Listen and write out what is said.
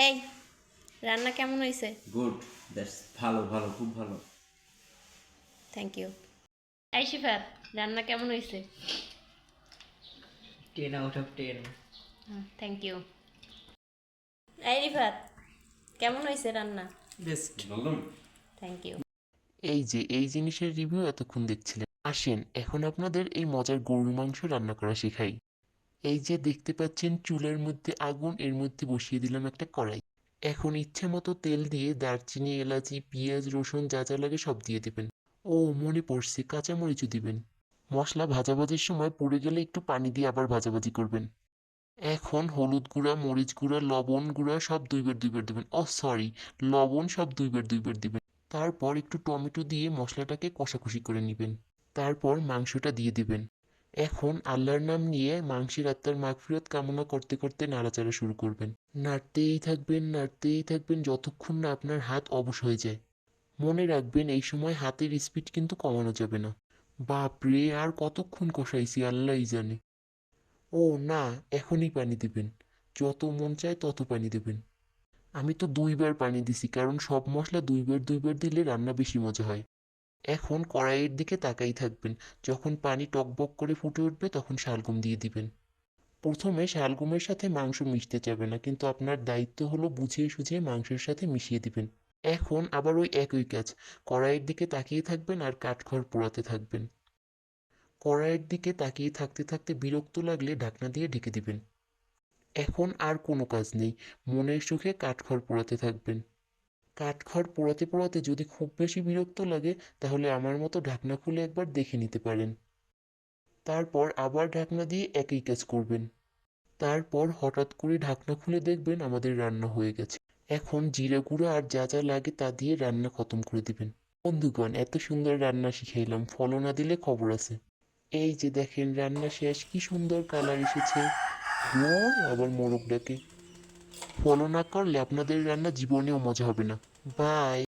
এই রান্না কেমন হয়েছে? গুড, দ্যাটস ভালো ভালো, খুব ভালো। Thank you. এই শিফাত, রান্না কেমন হয়েছে? 10 out of 10। Thank you. এই রিফাত, কেমন হয়েছে রান্না? বেস্ট। বললাম। Thank you. এই যে এই জিনিসের রিভিউ এতক্ষণ দেখছিলেন, আসেন এখন আপনাদের এই মজার গরুর মাংস রান্না করা শেখাই। এই যে দেখতে পাচ্ছেন চুলের মধ্যে আগুন, এর মধ্যে বসিয়ে দিলাম একটা কড়াই। এখন ইচ্ছে মতো তেল দিয়ে দারচিনি, এলাচি, পেঁয়াজ, রসুন যা যা লাগে সব দিয়ে দিবেন। ও মনে পড়ছে, কাঁচামরিচও দিবেন। মশলা ভাজাভাজির সময় পুড়ে গেলে একটু পানি দিয়ে আবার ভাজাভাজি করবেন। এখন হলুদ গুঁড়া, মরিচ গুঁড়া, লবণ গুঁড়া সব দুইবার দুইবার দিবেন। ও সরি, লবণ সব দুইবার দুইবার দিবেন। তারপর একটু টমেটো দিয়ে মশলাটাকে কষাকষি করে নেবেন। তারপর মাংসটা দিয়ে দিবেন। এখন আল্লাহর নাম নিয়ে মাংসের আত্মার মাগফিরাত কামনা করতে করতে নাড়াচাড়া শুরু করবেন। নাড়তেই থাকবেন নাড়তেই থাকবেন যতক্ষণ না আপনার হাত অবশ হয়ে যায়। মনে রাখবেন এই সময় হাতের স্পিড কিন্তু কমানো যাবে না। বাপরে, আর কতক্ষণ কষাইছি আল্লাহই জানে। ও না, এখনই পানি দিবেন। যত মন চায় তত পানি দেবেন। আমি তো দুইবার পানি দিছি, কারণ সব মশলা দুইবার দুইবার দিলে রান্না বেশি মজা হয়। এখন কড়াইয়ের দিকে তাকাই থাকবেন। যখন পানি টকবক করে ফুটে উঠবে তখন শালগম দিয়ে দিবেন। প্রথমে শালগমের সাথে মাংস মিশতে যাবে না, কিন্তু আপনার দায়িত্ব হলো বুঝিয়ে সুঝিয়ে মাংসের সাথে মিশিয়ে দিবেন। এখন আবার ওই একই কাজ, কড়াইয়ের দিকে তাকিয়ে থাকবেন আর কাঠখড় পোড়াতে থাকবেন। কড়াইয়ের দিকে তাকিয়ে থাকতে থাকতে বিরক্ত লাগলে ঢাকনা দিয়ে ঢেকে দিবেন। এখন আর কোনো কাজ নেই, মনের সুখে কাঠখড় পোড়াতে থাকবেন। কাঠখড় পোড়াতে পোড়াতে যদি খুব বেশি বিরক্ত লাগে তাহলে আমার মতো ঢাকনা খুলে একবার দেখে নিতে পারেন। তারপর আবার ঢাকনা দিয়ে একই কাজ করবেন। তারপর হঠাৎ করে ঢাকনা খুলে দেখবেন আমাদের রান্না হয়ে গেছে। এখন জিরা গুঁড়া আর যা যা লাগে তা দিয়ে রান্না খতম করে দিবেন। বন্ধুগণ, এত সুন্দর রান্না শিখাইলাম, ফলো না দিলে খবর আছে। এই যে দেখেন রান্না শেষ, কি সুন্দর কালার এসেছে। আবার মোরগ ডাকে। ফলো না করলে আপনাদের রান্না জীবনেও মজা হবে না। বাই।